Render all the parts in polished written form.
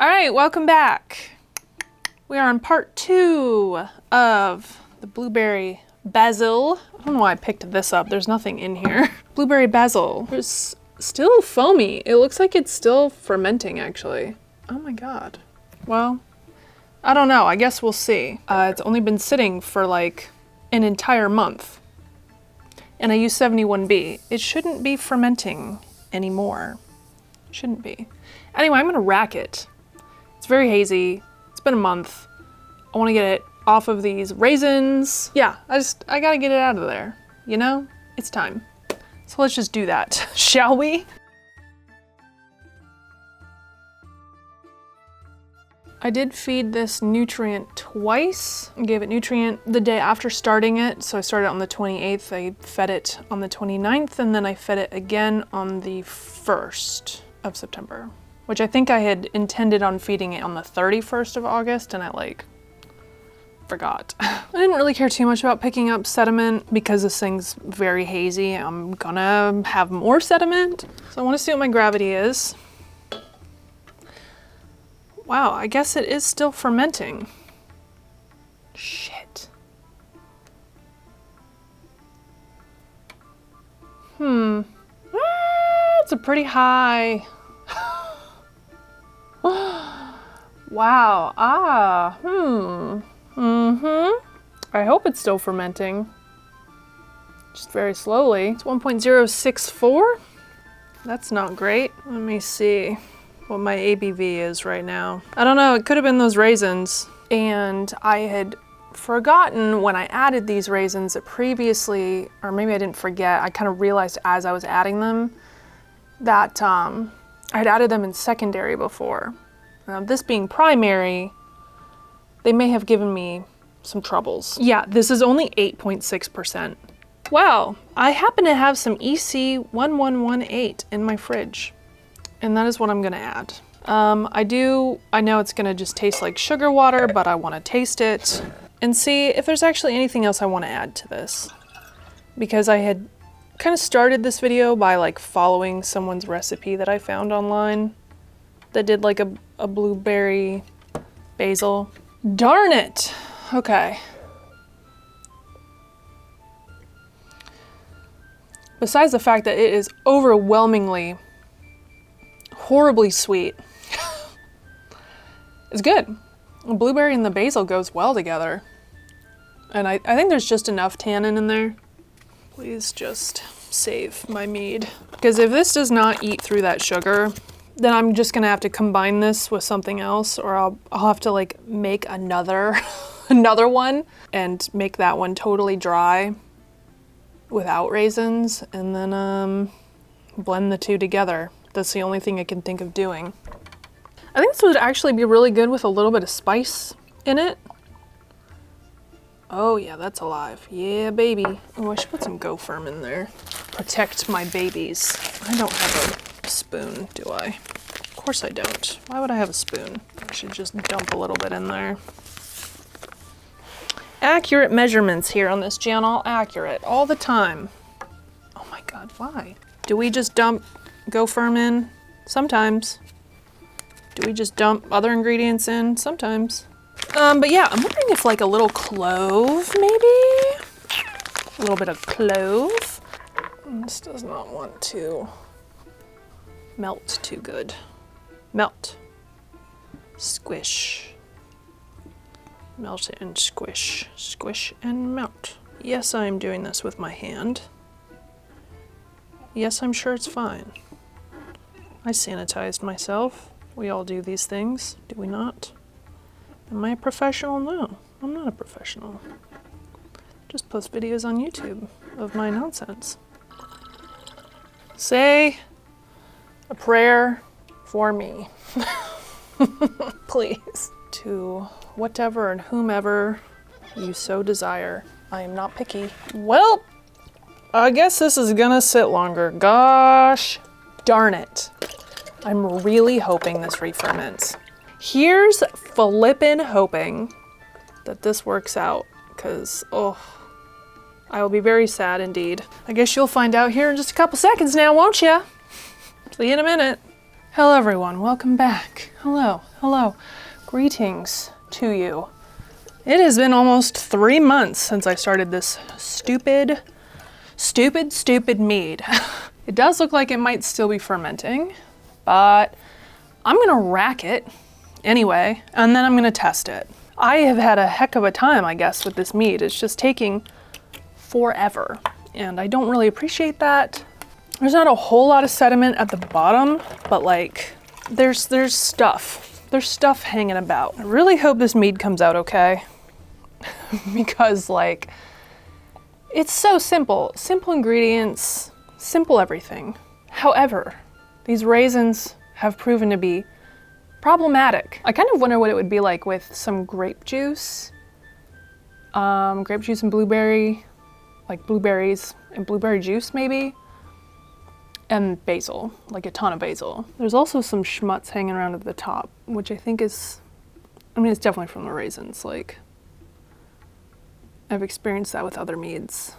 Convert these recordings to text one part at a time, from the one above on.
All right, welcome back. We are on part 2 of the blueberry basil. I don't know why I picked this up. There's nothing in here. Blueberry basil. It's still foamy. It looks like it's still fermenting, actually. Oh my God. Well, I don't know. I guess we'll see. It's only been sitting for like an entire month. And I use 71B. It shouldn't be fermenting anymore. Shouldn't be. Anyway, I'm gonna rack it. It's very hazy. It's been a month. I wanna get it off of these raisins. Yeah, I gotta get it out of there. You know, it's time. So let's just do that, shall we? I did feed this nutrient twice. I gave it nutrient the day after starting it. So I started on the 28th, I fed it on the 29th, and then I fed it again on the 1st of September, which I think I had intended on feeding it on the 31st of August, and I forgot. I didn't really care too much about picking up sediment because this thing's very hazy. I'm gonna have more sediment. So I wanna see what my gravity is. Wow, I guess it is still fermenting. Shit. It's a pretty high. Wow, I hope it's still fermenting. Just very slowly. It's 1.064. That's not great. Let me see what my ABV is right now. I don't know, it could have been those raisins. And I had forgotten when I added these raisins that previously, or maybe I didn't forget, I kind of realized as I was adding them that I had added them in secondary before. This being primary, they may have given me some troubles. Yeah, this is only 8.6%. Well, I happen to have some EC1118 in my fridge. And that is what I'm gonna add. I know it's gonna just taste like sugar water, but I wanna taste it and see if there's actually anything else I wanna add to this. Because I had kind of started this video by following someone's recipe that I found online that did a blueberry basil. Darn it! Okay. Besides the fact that it is overwhelmingly horribly sweet. It's good. The blueberry and the basil goes well together. And I think there's just enough tannin in there. Please just save my mead. Because if this does not eat through that sugar, then I'm just gonna have to combine this with something else, or I'll have to make another one and make that one totally dry without raisins, and then blend the two together. That's the only thing I can think of doing. I think this would actually be really good with a little bit of spice in it. Oh yeah, that's alive. Yeah, baby. Oh, I should put some Go-Firm in there. Protect my babies. I don't have a spoon, do I? Of course I don't. Why would I have a spoon? I should just dump a little bit in there. Accurate measurements here on this channel. Accurate all the time. Oh my God, why? Do we just dump Go-Firm in? Sometimes. Do we just dump other ingredients in? Sometimes. But yeah, I'm wondering if a little clove, maybe? A little bit of clove. This does not want to melt too good. Melt. Squish. Melt and squish. Squish and melt. Yes, I am doing this with my hand. Yes, I'm sure it's fine. I sanitized myself. We all do these things, do we not? Am I a professional? No, I'm not a professional. Just post videos on YouTube of my nonsense. Say a prayer for me. Please. To whatever and whomever you so desire. I am not picky. Well, I guess this is gonna sit longer. Gosh darn it. I'm really hoping this re-ferments. Here's flippin' hoping that this works out, because, I will be very sad indeed. I guess you'll find out here in just a couple seconds now, won't ya? See you in a minute. Hello everyone, welcome back. Hello, hello. Greetings to you. It has been almost 3 months since I started this stupid mead. It does look like it might still be fermenting, but I'm gonna rack it anyway, and then I'm gonna test it. I have had a heck of a time, I guess, with this mead. It's just taking forever, and I don't really appreciate that. There's not a whole lot of sediment at the bottom, but like, there's stuff. There's stuff hanging about. I really hope this mead comes out okay, because like, it's so simple. Simple ingredients, simple everything. However, these raisins have proven to be problematic. I kind of wonder what it would be like with some grape juice. Grape juice and blueberry, like blueberries and blueberry juice maybe. And basil, like a ton of basil. There's also some schmutz hanging around at the top, which I think is, I mean, it's definitely from the raisins. Like, I've experienced that with other meads,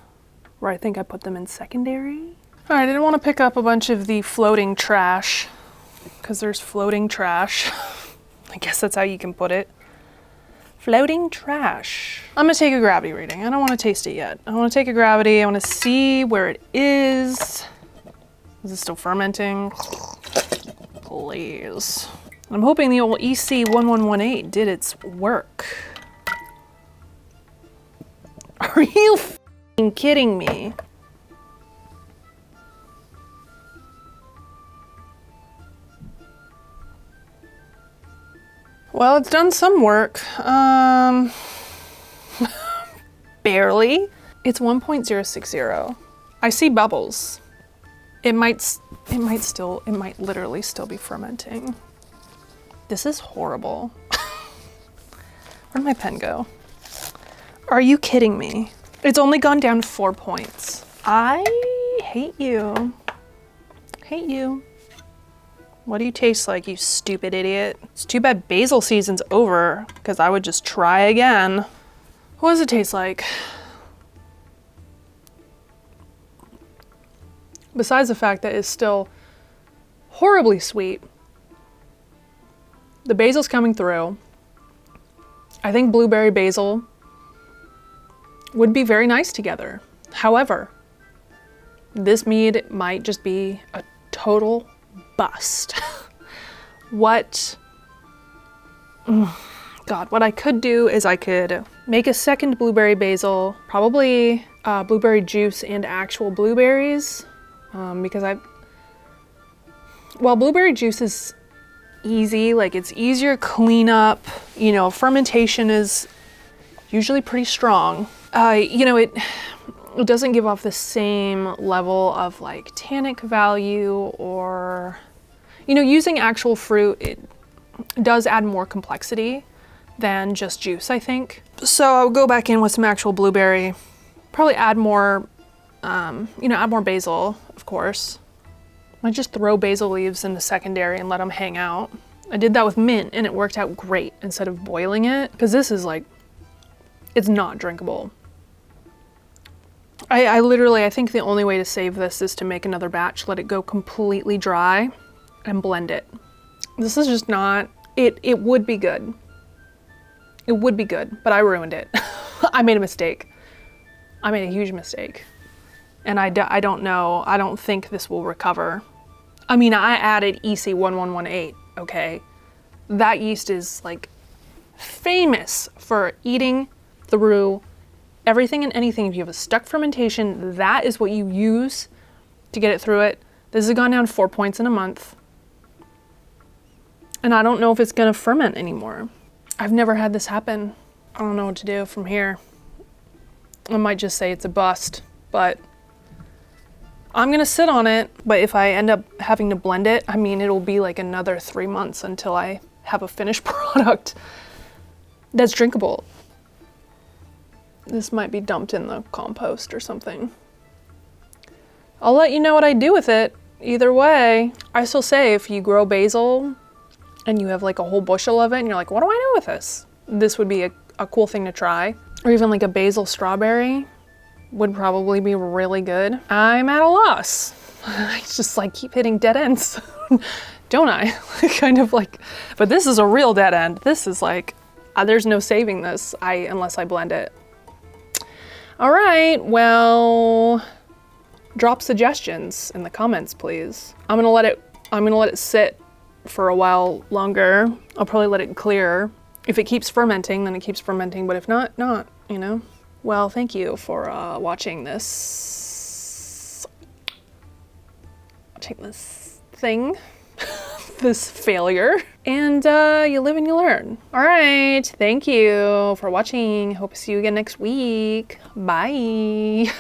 where I think I put them in secondary. All right, I didn't want to pick up a bunch of the floating trash, because there's floating trash. I guess that's how you can put it. Floating trash. I'm gonna take a gravity reading. I don't want to taste it yet. I want to take a gravity. I want to see where it is. Is it still fermenting? Please. I'm hoping the old EC1118 did its work. Are you f***ing kidding me? Well, it's done some work. Barely. It's 1.060. I see bubbles. It might literally still be fermenting. This is horrible. Where'd my pen go? Are you kidding me? It's only gone down 4 points. I hate you. Hate you. What do you taste like, you stupid idiot? It's too bad basil season's over, because I would just try again. What does it taste like? Besides the fact that it's still horribly sweet, the basil's coming through. I think blueberry basil would be very nice together. However, this mead might just be a total bust. What I could do is I could make a second blueberry basil, probably blueberry juice and actual blueberries. Because blueberry juice is easy, like it's easier to clean up, you know, fermentation is usually pretty strong. You know, it doesn't give off the same level of like tannic value, or, you know, using actual fruit, it does add more complexity than just juice, I think. So I'll go back in with some actual blueberry, probably add more, you know, add more basil, of course. I just throw basil leaves in the secondary and let them hang out. I did that with mint and it worked out great instead of boiling it, because this is like, it's not drinkable. I think the only way to save this is to make another batch, let it go completely dry and blend it. This is just not, it would be good. It would be good, but I ruined it. I made a mistake. I made a huge mistake. And I don't know, I don't think this will recover. I mean, I added EC1118, okay? That yeast is like famous for eating through everything and anything. If you have a stuck fermentation, that is what you use to get it through it. This has gone down 4 points in a month. And I don't know if it's gonna ferment anymore. I've never had this happen. I don't know what to do from here. I might just say it's a bust, but I'm gonna sit on it. But if I end up having to blend it, I mean, it'll be like another 3 months until I have a finished product that's drinkable. This might be dumped in the compost or something. I'll let you know what I do with it. Either way, I still say if you grow basil and you have like a whole bushel of it and you're like, what do I do with this? This would be a cool thing to try. Or even like a basil strawberry would probably be really good. I'm at a loss. I just like keep hitting dead ends. don't I? Kind of like, but this is a real dead end. This is like, there's no saving this unless I blend it. All right, well, drop suggestions in the comments, please. I'm gonna let it sit for a while longer. I'll probably let it clear. If it keeps fermenting, then it keeps fermenting, but if not, you know? Well, thank you for watching this thing, this failure. And you live and you learn. All right, thank you for watching. Hope to see you again next week. Bye.